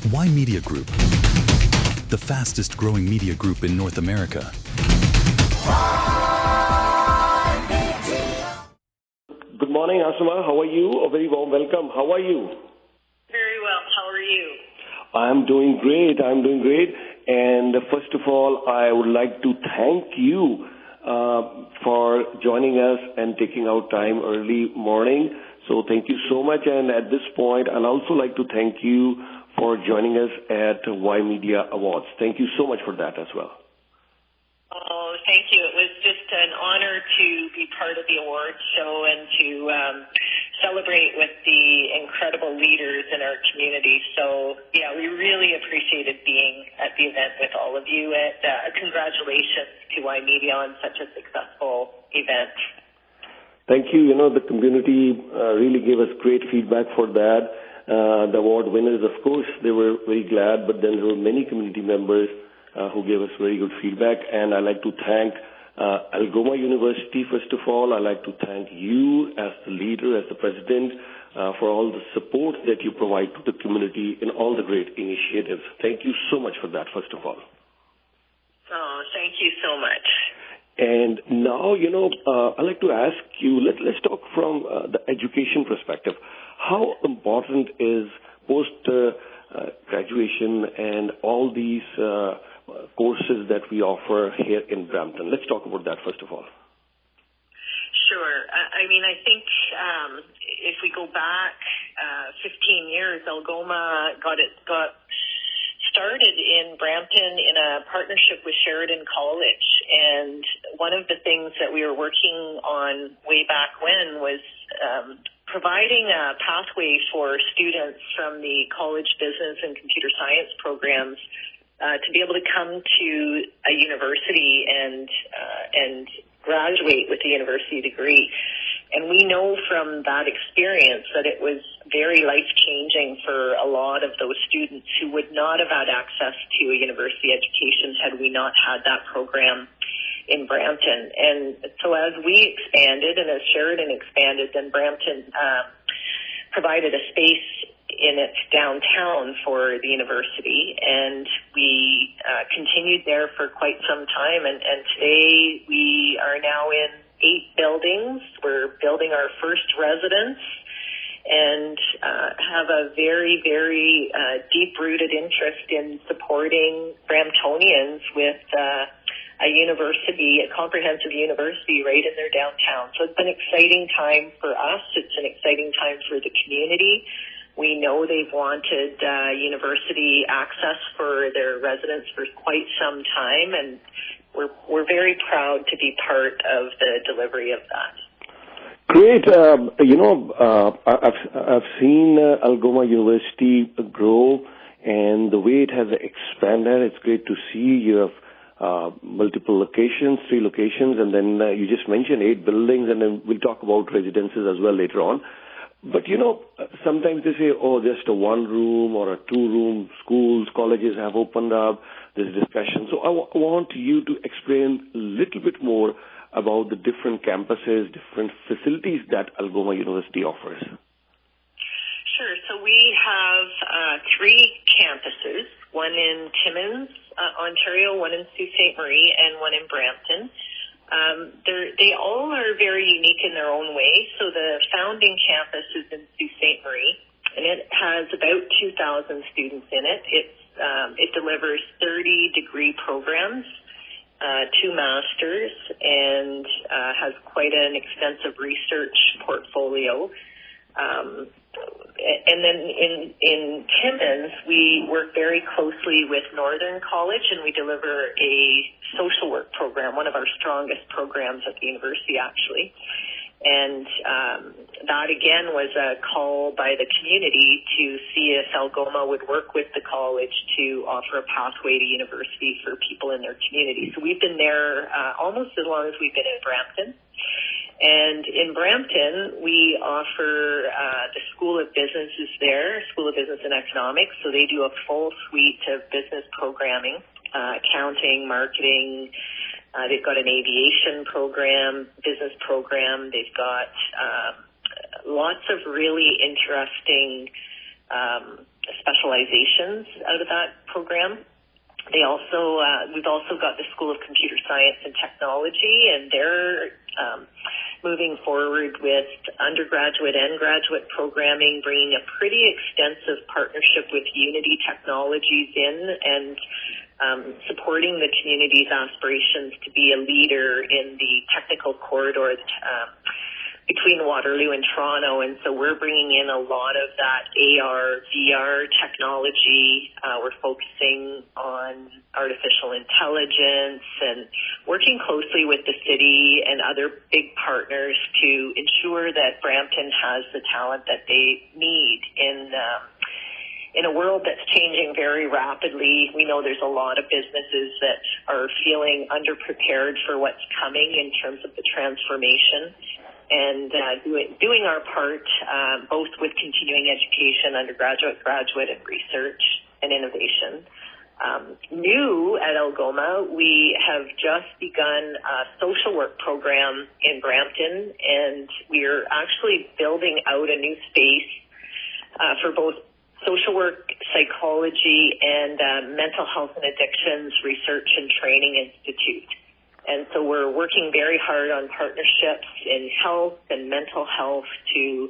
Y Media Group, the fastest growing media group in North America. Good morning, Asima. How are you? A very warm welcome. How are you? Very well. How are you? I'm doing great. And first of all, I would like to thank you for joining us and taking out time early morning. So thank you so much. And at this point, I'd also like to thank you for joining us at Y Media Awards. Thank you so much for that as well. Oh, thank you. It was just an honor to be part of the awards show and to celebrate with the incredible leaders in our community. So, yeah, we really appreciated being at the event with all of you. And congratulations to Y Media on such a successful event. Thank you. You know, the community really gave us great feedback for that. The award winners, of course, they were very glad, but then there were many community members who gave us very good feedback. And I'd like to thank Algoma University, first of all. I'd like to thank you as the leader, as the president, for all the support that you provide to the community in all the great initiatives. Thank you so much for that, first of all. Oh, thank you so much. And now, I'd like to ask you, let's talk from the education perspective. How important is post-graduation and all these courses that we offer here in Brampton? Let's talk about that first of all. Sure. I mean, I think if we go back 15 years, Algoma got started in Brampton in a partnership with Sheridan College. And one of the things that we were working on way back when was providing a pathway for students from the college business and computer science programs to be able to come to a university and graduate with a university degree. And we know from that experience that it was very life-changing for a lot of those students who would not have had access to a university education had we not had that program in Brampton. And so as we expanded and as Sheridan expanded, then Brampton provided a space in its downtown for the university, and we continued there for quite some time. And today we are now in 8 buildings. We're building our first residence and have a very, very deep-rooted interest in supporting Bramptonians with a university, a comprehensive university right in their downtown. So it's an exciting time for us. It's an exciting time for the community. We know they've wanted university access for their residents for quite some time, and we're very proud to be part of the delivery of that. Great. I've seen Algoma University grow, and the way it has expanded, it's great to see. You have multiple locations, 3 locations, and then you just mentioned 8 buildings, and then we'll talk about residences as well later on. But, sometimes they say, just a 1-room or a 2-room schools, colleges have opened up, there's discussion. So I want you to explain a little bit more about the different campuses, different facilities that Algoma University offers. Sure. So we have 3 campuses, one in Timmins, Ontario, one in Sault Ste. Marie, and one in Brampton. They all are very unique in their own way. So the founding campus is in Sault Ste. Marie, and it has about 2,000 students in it. It delivers 30 degree programs, 2 masters, and has quite an extensive research portfolio. And then in Timmins, we work very closely with Northern College, and we deliver a social work program, one of our strongest programs at the university, actually. And that, again, was a call by the community to see if Algoma would work with the college to offer a pathway to university for people in their community. So we've been there almost as long as we've been in Brampton. And in Brampton, we offer the School of Business is there, School of Business and Economics. So they do a full suite of business programming, accounting, marketing. They've got an aviation program, business program. They've got lots of really interesting specializations out of that program. They also, we've also got the School of Computer Science and Technology, and they're moving forward with undergraduate and graduate programming, bringing a pretty extensive partnership with Unity Technologies and supporting the community's aspirations to be a leader in the technical corridor between Waterloo and Toronto. And so we're bringing in a lot of that AR, VR technology. We're focusing on artificial intelligence and working closely with the city and other big partners to ensure that Brampton has the talent that they need in a world that's changing very rapidly. We know there's a lot of businesses that are feeling underprepared for what's coming in terms of the transformation. And doing our part, both with continuing education, undergraduate, graduate, and research and innovation. New at Algoma, we have just begun a social work program in Brampton, and we're actually building out a new space for both social work, psychology, and mental health and addictions research and training institute. And so we're working very hard on partnerships in health and mental health to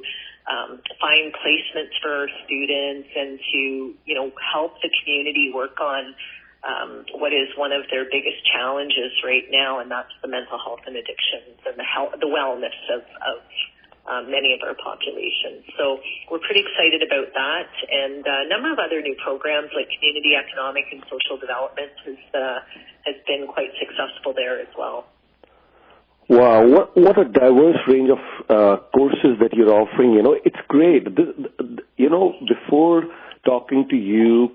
find placements for our students and to, help the community work on what is one of their biggest challenges right now, and that's the mental health and addictions and the wellness of many of our populations. So we're pretty excited about that, and a number of other new programs like community economic and social development has been quite successful there as well. Wow, what a diverse range of courses that you're offering. It's great. Before talking to you,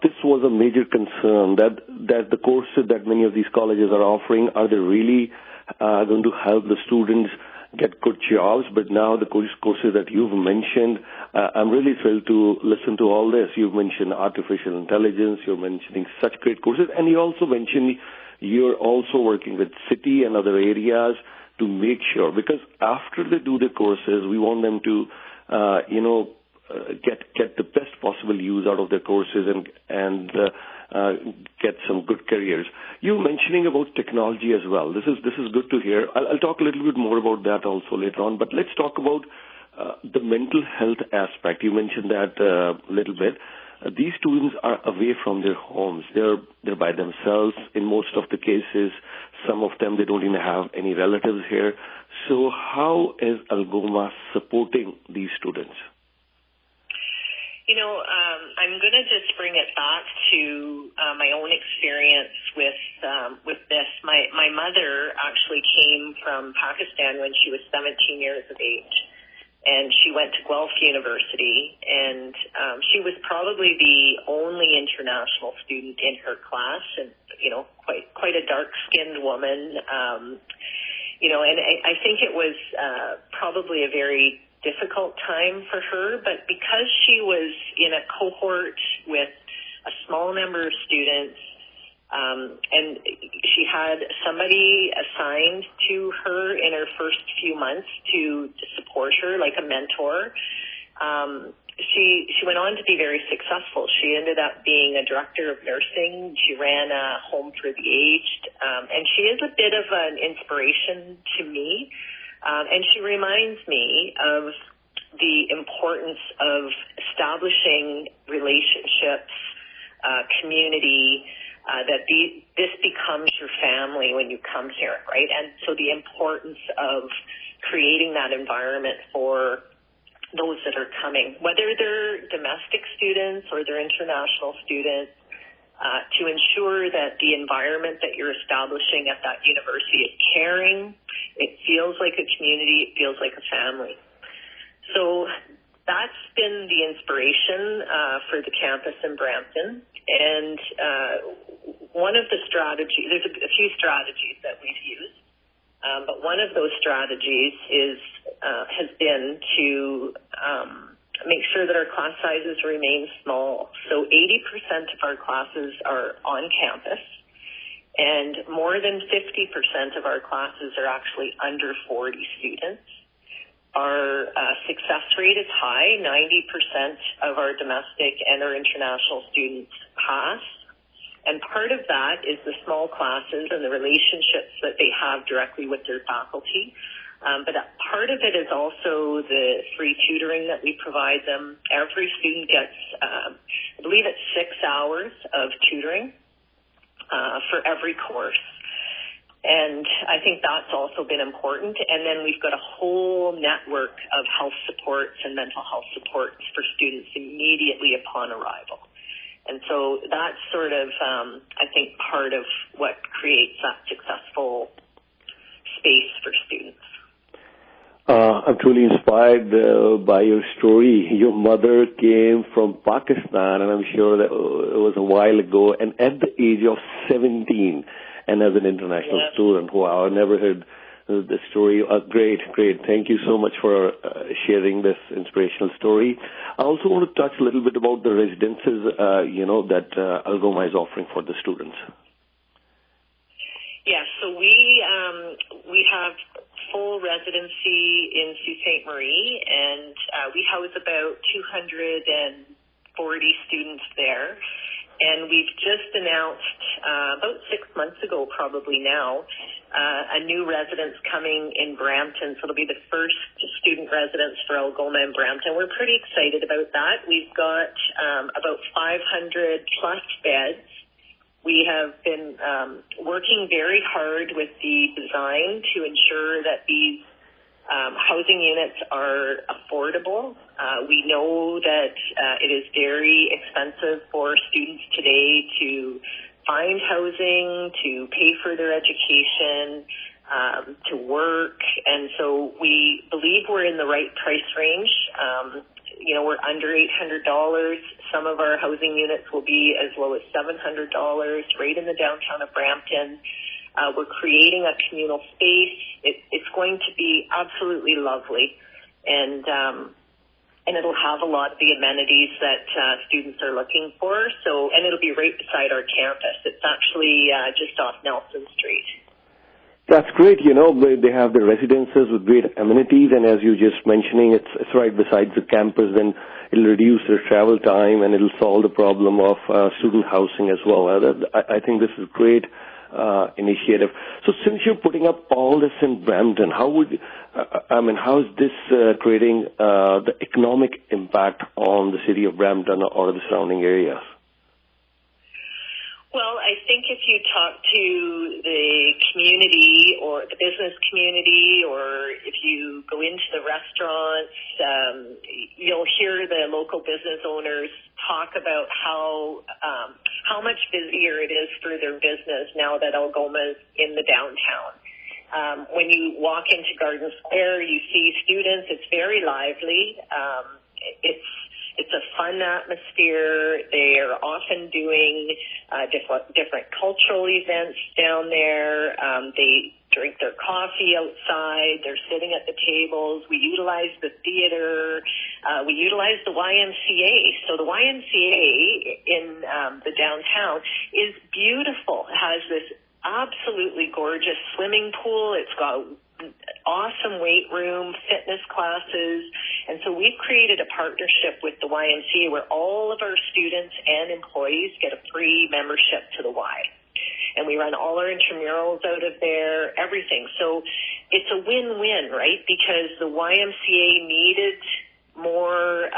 this was a major concern that the courses that many of these colleges are offering, are they really going to help the students get good jobs? But now the courses that you've mentioned, I'm really thrilled to listen to all this. You've mentioned artificial intelligence, you're mentioning such great courses, and you also mentioned you're also working with city and other areas to make sure, because after they do the courses, we want them to, get the best possible use out of their courses and get some good careers. You mentioning about technology as well. This is good to hear. I'll talk a little bit more about that also later on. But let's talk about the mental health aspect. You mentioned that a little bit. These students are away from their homes. They're by themselves in most of the cases. Some of them, they don't even have any relatives here. So how is Algoma supporting these students? I'm going to just bring it back to my own experience with this. My mother actually came from Pakistan when she was 17 years of age, and she went to Guelph University, and she was probably the only international student in her class, and quite a dark-skinned woman. And I think it was probably a very difficult time for her, but because she was in a cohort with a small number of students, and she had somebody assigned to her in her first few months to support her, like a mentor, she went on to be very successful. She ended up being a director of nursing. She ran a home for the aged, and she is a bit of an inspiration to me. And she reminds me of the importance of establishing relationships, community, that this becomes your family when you come here, right? And so the importance of creating that environment for those that are coming, whether they're domestic students or they're international students, to ensure that the environment that you're establishing at that university is caring, it feels like a community, it feels like a family. So that's been the inspiration for the campus in Brampton. And one of the strategies, there's a few strategies that we've used, but one of those strategies has been to make sure that our class sizes remain small. So 80% of our classes are on campus, and more than 50% of our classes are actually under 40 students. Our success rate is high. 90% of our domestic and our international students pass. And part of that is the small classes and the relationships that they have directly with their faculty. But part of it is also the free tutoring that we provide them. Every student gets, I believe it's 6 hours of tutoring for every course. And I think that's also been important. And then we've got a whole network of health supports and mental health supports for students immediately upon arrival. And so that's sort of, I think, part of what creates that successful space for students. I'm truly inspired by your story. Your mother came from Pakistan, and I'm sure that it was a while ago, and at the age of 17, and as an international student. Wow, I never heard the story. Great. Thank you so much for sharing this inspirational story. I also want to touch a little bit about the residences, that Algoma is offering for the students. Yeah, so we have full residency in Sault Ste. Marie, and we house about 240 students there. And we've just announced about 6 months ago, probably now, a new residence coming in Brampton. So it'll be the first student residence for Algoma in Brampton. We're pretty excited about that. We've got about 500 plus beds. We have been working very hard with the design to ensure that these housing units are affordable. We know that it is very expensive for students today to find housing, to pay for their education, to work, and so we believe we're in the right price range. We're under $800. Some of our housing units will be as low as $700, right in the downtown of Brampton. We're creating a communal space. It's going to be absolutely lovely, and it'll have a lot of the amenities that students are looking for. And it'll be right beside our campus. It's actually just off Nelson Street. That's great. They have the residences with great amenities, and as you just mentioning, it's right beside the campus. Then it'll reduce their travel time, and it'll solve the problem of student housing as well. I think this is great initiative. So since you're putting up all this in Brampton, how is this creating the economic impact on the city of Brampton or the surrounding areas? Well, I think if you talk to the community or the business community, or if you go into the restaurants, you'll hear the local business owners talk about how much busier it is for their business now that Algoma is in the downtown. When you walk into Garden Square, you see students. It's very lively. It's a fun atmosphere. They are often doing different cultural events down there. They drink their coffee outside. They're sitting at the tables. We utilize the theater. We utilize the YMCA. So the YMCA in the downtown is beautiful. It has this absolutely gorgeous swimming pool. It's got awesome weight room, fitness classes, and so we've created a partnership with the YMCA where all of our students and employees get a free membership to the Y. And we run all our intramurals out of there, everything. So it's a win-win, right? Because the YMCA needed more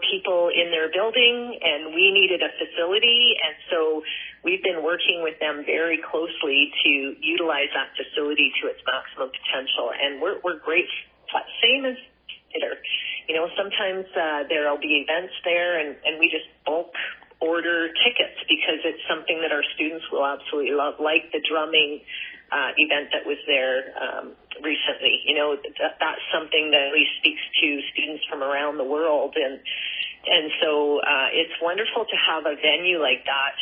people in their building, and we needed a facility, and so we've been working with them very closely to utilize that facility to its maximum potential, and we're grateful. Same as theater. Sometimes there'll be events there, and we just bulk order tickets because it's something that our students will absolutely love, like the drumming event that was there recently. That's something that really speaks to students from around the world, and so it's wonderful to have a venue like that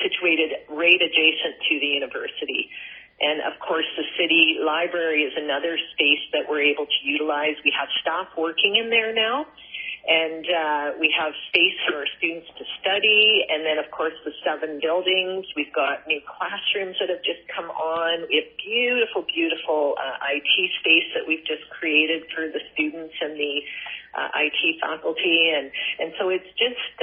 situated right adjacent to the university. And of course, the city library is another space that we're able to utilize. We have staff working in there now, And we have space for our students to study. And then, of course, the 7 buildings. We've got new classrooms that have just come on. We have beautiful, beautiful IT space that we've just created for the students and the IT faculty. And so it's just,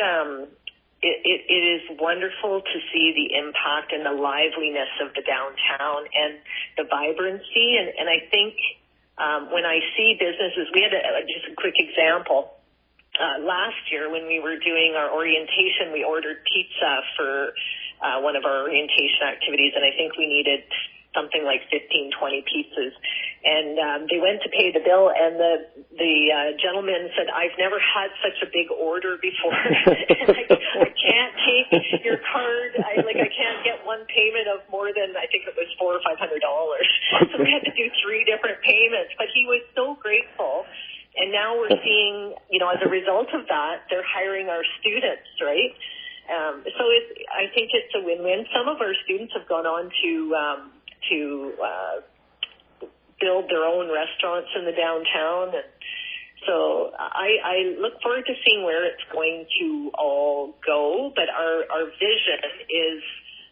it is wonderful to see the impact and the liveliness of the downtown and the vibrancy. And I think when I see businesses, we had just a quick example. Last year when we were doing our orientation, we ordered pizza for one of our orientation activities, and I think we needed something like 15, 20 pizzas. And they went to pay the bill, and the gentleman said, "I've never had such a big order before. I can't take your card. I can't get one payment of more than, I think it was $400 or $500. So we had to do 3 different payments. But he was so grateful. And now we're seeing, as a result of that, they're hiring our students, right? So I think it's a win-win. Some of our students have gone on to build their own restaurants in the downtown. And so I look forward to seeing where it's going to all go. But our vision is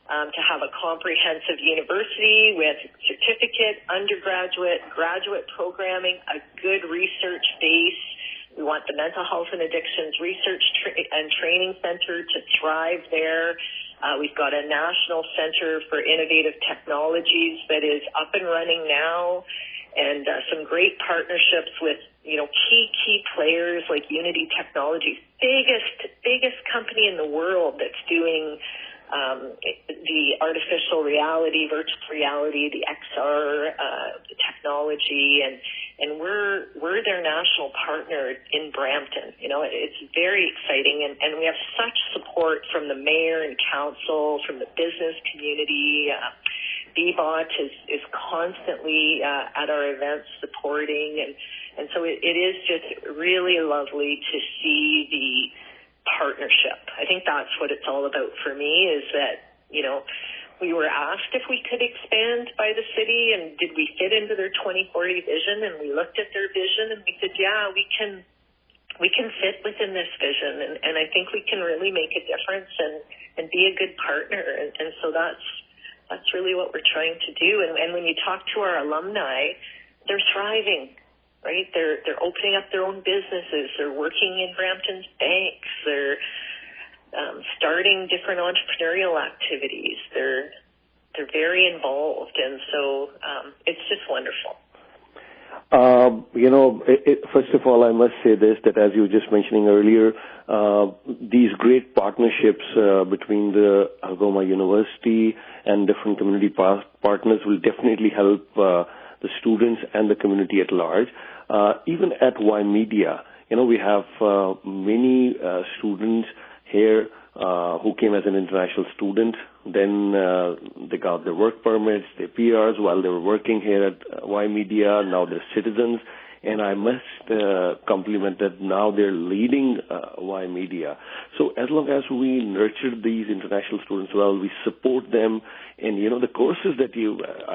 to have a comprehensive university with certificate, undergraduate, graduate programming, a good research base. We want the Mental Health and Addictions Research and Training Center to thrive there. We've got a National Center for Innovative Technologies that is up and running now, and some great partnerships with, key players like Unity Technologies, biggest company in the world that's doing the artificial reality, virtual reality, the XR technology, and we're their national partner in Brampton. It's very exciting, and we have such support from the mayor and council, from the business community. BBOT is constantly at our events supporting, and so it is just really lovely to see the partnership. I think that's what it's all about for me, is that, we were asked if we could expand by the city and did we fit into their 2040 vision, and we looked at their vision and we said, yeah, we can fit within this vision, and I think we can really make a difference and be a good partner. And so that's really what we're trying to do. And when you talk to our alumni, they're thriving. Right? They're opening up their own businesses. They're working in Brampton's banks. They're starting different entrepreneurial activities. They're very involved, and so it's just wonderful. First of all, I must say this, that as you were just mentioning earlier, these great partnerships between the Algoma University and different community partners will definitely help the students and the community at large. Even at Y Media, we have many students here who came as an international student. Then they got their work permits, their PRs while they were working here at Y Media. Now they're citizens. And I must compliment that now they're leading Y Media. So as long as we nurture these international students well, we support them. And, the courses that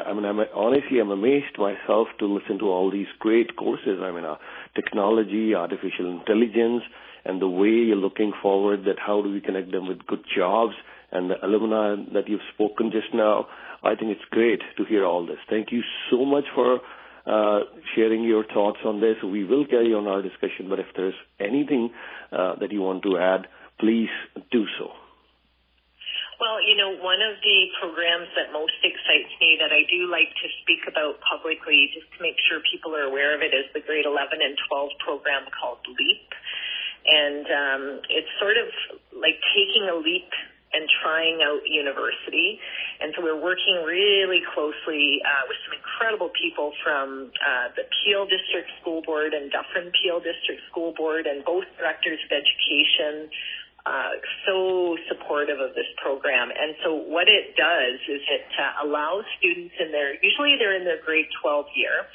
I'm amazed myself to listen to all these great courses. Technology, artificial intelligence, and the way you're looking forward, that how do we connect them with good jobs, and the alumni that you've spoken just now. I think it's great to hear all this. Thank you so much for sharing your thoughts on this. We will carry on our discussion, but if there's anything that you want to add, please do so. Well, one of the programs that most excites me that I do like to speak about publicly, just to make sure people are aware of it, is the grade 11 and 12 program called LEAP. And it's sort of like taking a leap and trying out university. And so we're working really closely with some incredible people from the Peel District School Board and Dufferin Peel District School Board, and both directors of education, so supportive of this program. And so what it does is it allows students usually they're in their grade 12 year,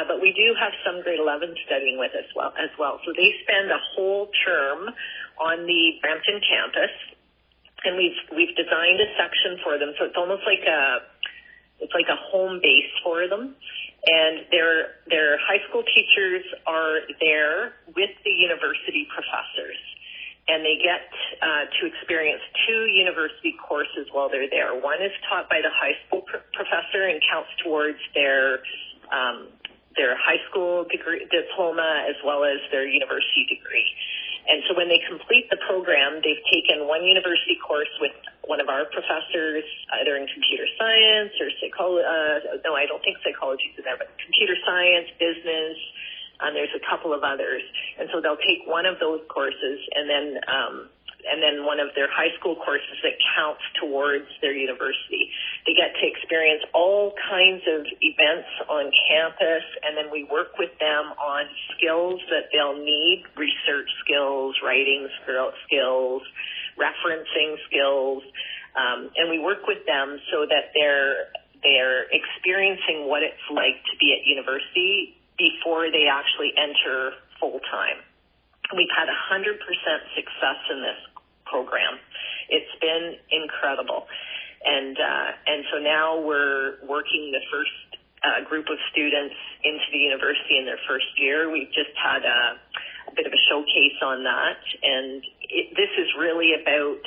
but we do have some grade 11 studying with us as well. So they spend a whole term on the Brampton campus, and we've designed a section for them. So it's almost like a home base for them. And their high school teachers are there with the university professors, and they get to experience 2 university courses while they're there. One is taught by the high school professor and counts towards their high school degree, diploma, as well as their university degree. And so when they complete the program, they've taken one university course with one of our professors, either in computer science or psychology. No, I don't think psychology is in there, but computer science, business, and there's a couple of others. And so they'll take one of those courses and then one of their high school courses that counts towards their university. They get to experience all kinds of events on campus, and then we work with them on skills that they'll need, research skills, writing skills, referencing skills, and we work with them so that they're experiencing what it's like to be at university before they actually enter full-time. We've had 100% success in this program. It's been incredible. And so now we're working the first group of students into the university in their first year. We've just had a bit of a showcase on that. And this is really about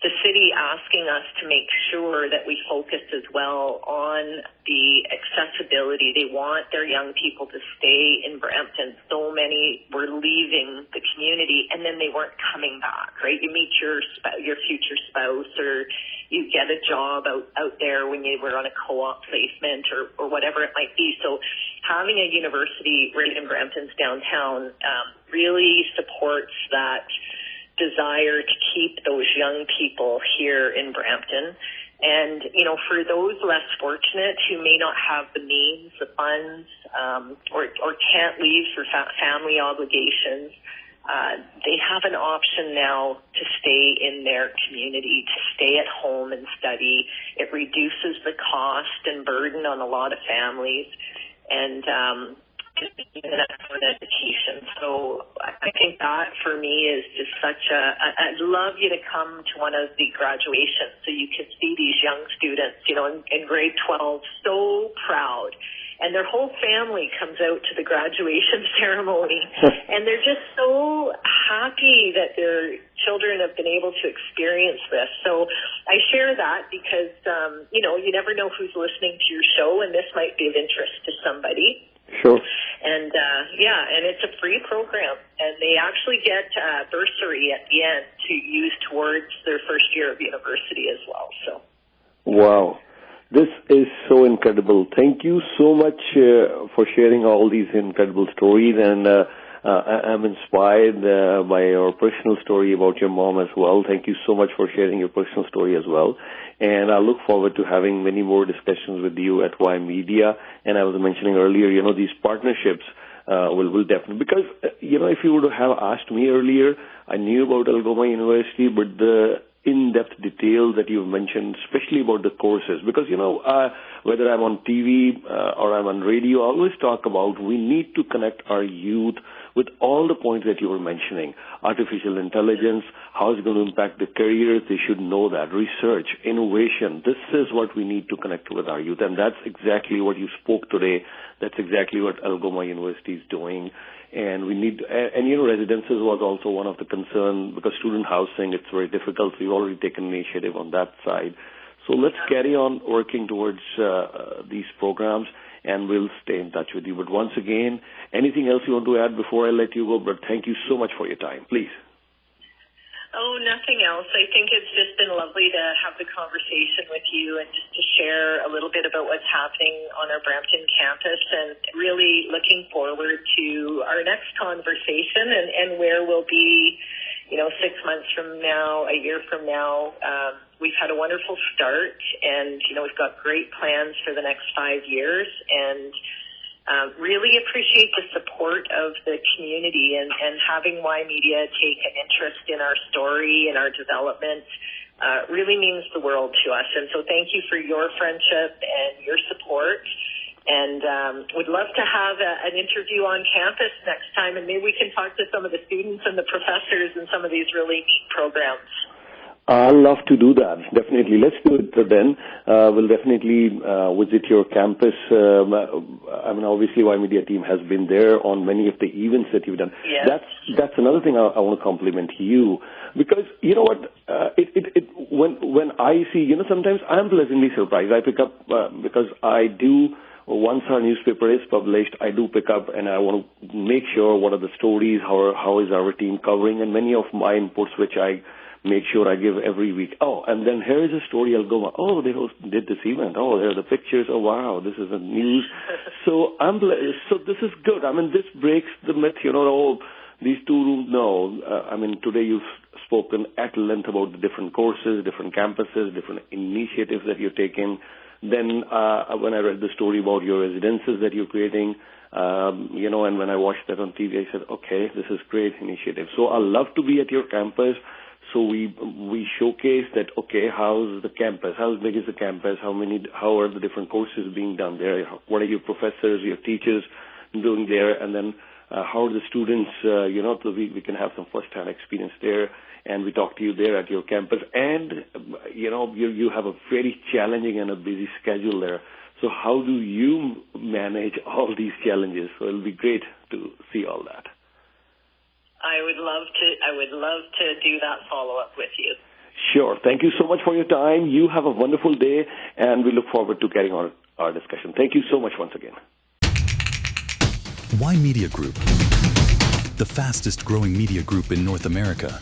the city asking us to make sure that we focus as well on the accessibility. They want their young people to stay in Brampton. So many were leaving the community and then they weren't coming back, right? You meet your future spouse, or you get a job out there when you were on a co-op placement or whatever it might be. So having a university right in Brampton's downtown really supports that desire to keep those young people here in Brampton. And, you know, for those less fortunate who may not have the means, the funds, or can't leave for family obligations, they have an option now to stay in their community, to stay at home and study. It reduces the cost and burden on a lot of families, and even for education. So I think that for me is just I'd love you to come to one of the graduations so you can see these young students, you know, in grade 12, so proud. And their whole family comes out to the graduation ceremony, and they're just so happy that their children have been able to experience this. So I share that because, you know, you never know who's listening to your show, and this might be of interest to somebody. Sure. And, and it's a free program, and they actually get a bursary at the end to use towards their first year of university as well. So. Wow. This is so incredible. Thank you so much for sharing all these incredible stories, and I'm inspired by your personal story about your mom as well. Thank you so much for sharing your personal story as well. And I look forward to having many more discussions with you at Y Media. And I was mentioning earlier, you know, these partnerships will definitely, because, you know, if you would have asked me earlier, I knew about Algoma University, but the in-depth details that you've mentioned, especially about the courses, because, you know, whether I'm on TV or I'm on radio, I always talk about we need to connect our youth with all the points that you were mentioning. Artificial intelligence, how it's going to impact the careers, they should know that. Research, innovation, this is what we need to connect with our youth, and that's exactly what you spoke today. That's exactly what Algoma University is doing. And we need, and you know, residences was also one of the concerns, because student housing, it's very difficult. So we've already taken initiative on that side. So let's carry on working towards these programs, and we'll stay in touch with you. But once again, anything else you want to add before I let you go? But thank you so much for your time. Please. Oh, nothing else. I think it's just been lovely to have the conversation with you and just to share a little bit about what's happening on our Brampton campus, and really looking forward to our next conversation and where we'll be, you know, 6 months from now, a year from now. We've had a wonderful start, and, you know, we've got great plans for the next 5 years, and really appreciate the support of the community, and having Y Media take an interest in our story and our development really means the world to us. And so thank you for your friendship and your support, and would love to have an interview on campus next time, and maybe we can talk to some of the students and the professors in some of these really neat programs. I'd love to do that. Definitely. Let's do it then. We'll definitely visit your campus. I mean, obviously, Y Media team has been there on many of the events that you've done. Yes. That's another thing I want to compliment you, because you know what? When I see, sometimes I'm pleasantly surprised. I pick up because I do. Once our newspaper is published, I do pick up and I want to make sure what are the stories, how is our team covering, and many of my inputs which I make sure I give every week. Oh, and then here is a story, Algoma. Oh, they did this event. Oh, there are the pictures. Oh, wow, this is the news. So so this is good. I mean, this breaks the myth, oh, these two rooms. No, I mean, today you've spoken at length about the different courses, different campuses, different initiatives that you're taking. Then when I read the story about your residences that you're creating, and when I watched that on TV, I said, okay, this is great initiative. So I love to be at your campus. So we showcase that, okay, how's the campus? How big is the campus? How are the different courses being done there? What are your professors, your teachers doing there? And then how are the students, so we can have some first-hand experience there. And we talk to you there at your campus. And, you have a very challenging and a busy schedule there. So how do you manage all these challenges? So it'll be great to see all that. I would love to do that follow-up with you. Sure. Thank you so much for your time. You have a wonderful day, and we look forward to carrying on our discussion. Thank you so much once again. Y Media Group, the fastest growing media group in North America.